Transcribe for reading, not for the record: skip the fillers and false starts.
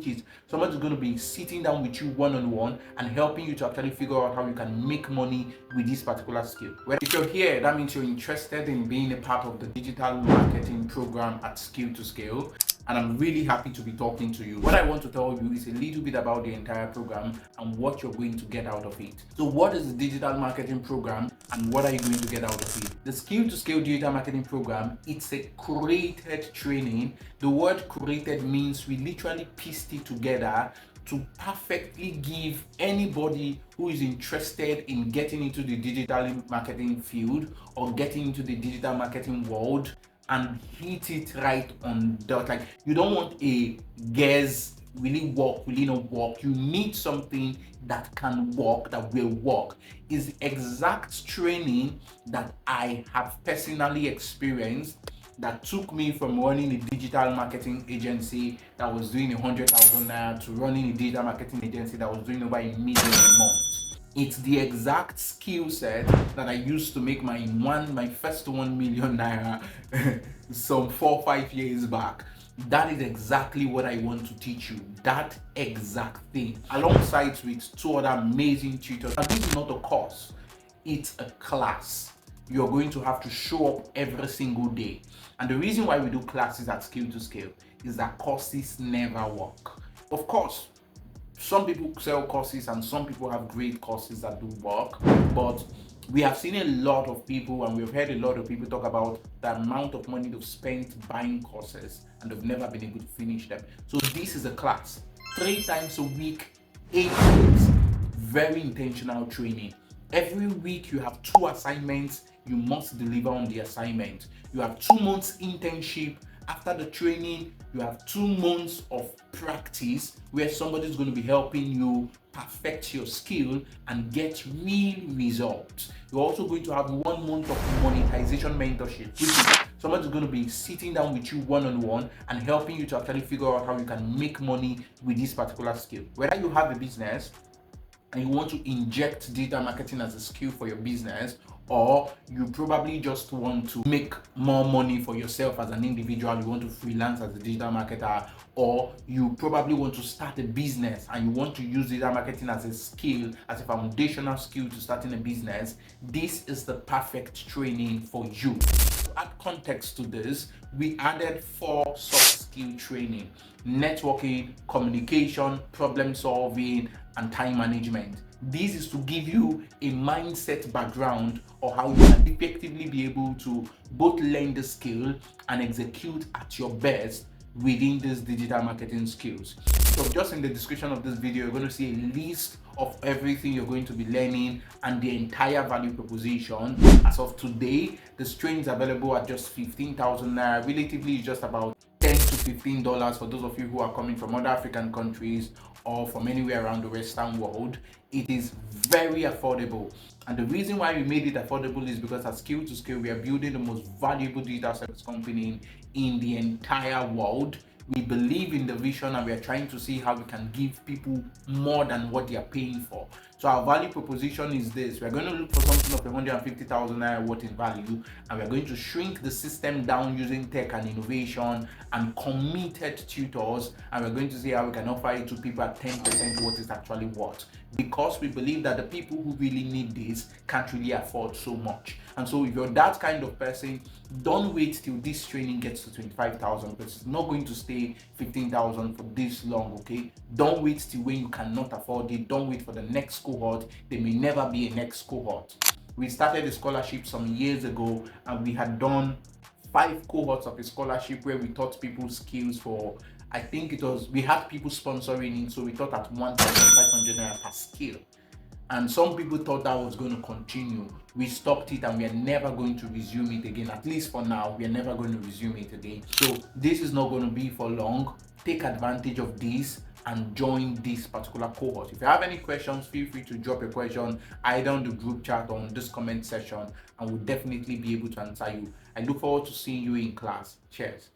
which is somebody's going to be sitting down with you one-on-one and helping you to actually figure out how you can make money with this particular skill. Well, if you're here, that means you're interested in being a part of the digital marketing program at Skill to Scale, and I'm really happy to be talking to you. What I want to tell you is a little bit about the entire program and what you're going to get out of it. So what is the digital marketing program and what are you going to get out of it? The Skill to Scale digital marketing program, it's a curated training. The word curated means we literally pieced it together to perfectly give anybody who is interested in getting into the digital marketing field or getting into the digital marketing world and hit it right on dot. Like, you don't want a guess, will it work, will it not work? You need something that can work, that will work. Is the exact training that I have personally experienced, that took me from running a digital marketing agency that was doing 100,000 naira to running a digital marketing agency that was doing over 1 million a month. It's the exact skill set that I used to make my first 1 million naira some 4 or 5 years back. That is exactly what I want to teach you. That exact thing, alongside with 2 other amazing tutors. And this is not a course, it's a class. You're going to have to show up every single day. And the reason why we do classes at Skill to Scale is that courses never work. Of course, some people sell courses and some people have great courses that do work, but we have seen a lot of people and we've heard a lot of people talk about the amount of money they've spent buying courses and they've never been able to finish them. So this is a class, 3 times a week, 8 weeks, very intentional training. Every week you have 2 assignments, you must deliver on the assignment. You have 2 months internship. After the training, you have 2 months of practice where somebody's going to be helping you perfect your skill and get real results. You're also going to have 1 month of monetization mentorship, which is somebody's going to be sitting down with you one-on-one and helping you to actually figure out how you can make money with this particular skill. Whether you have a business and you want to inject digital marketing as a skill for your business, or you probably just want to make more money for yourself as an individual, you want to freelance as a digital marketer, or you probably want to start a business and you want to use digital marketing as a skill, as a foundational skill to starting a business, this is the perfect training for you. To add context to this, we added 4 soft skill training: networking, communication, problem solving, and time management. This is to give you a mindset background or how you can effectively be able to both learn the skill and execute at your best within these digital marketing skills. So just in the description of this video, you're going to see a list of everything you're going to be learning and the entire value proposition. As of today, the training is available at just 15,000 naira. Relatively, it's just about $10 to $15 for those of you who are coming from other African countries or from anywhere around the Western world. It is very affordable. And the reason why we made it affordable is because at Skill to Scale, we are building the most valuable digital service company in the entire world. We believe in the vision and we are trying to see how we can give people more than what they are paying for. So our value proposition is this: we're going to look for something of 150,000 naira worth in value, and we're going to shrink the system down using tech and innovation and committed tutors, and we're going to see how we can offer it to people at 10% what it's actually worth, because we believe that the people who really need this can't really afford so much. And so if you're that kind of person, don't wait till this training gets to 25,000, because it's not going to stay 15,000 for this long, okay? Don't wait till when you cannot afford it. Don't wait for the next cohort. There may never be a next cohort. We started a scholarship some years ago and we had done 5 cohorts of a scholarship where we taught people skills for, I think it was, we had people sponsoring it, so we taught at 1,500 naira per skill. And some people thought that was going to continue. We stopped it and we are never going to resume it again. At least for now, we are never going to resume it again. So this is not going to be for long. Take advantage of this and join this particular cohort. If you have any questions, feel free to drop a question either on the group chat or on this comment section, and we'll definitely be able to answer you. I look forward to seeing you in class. Cheers.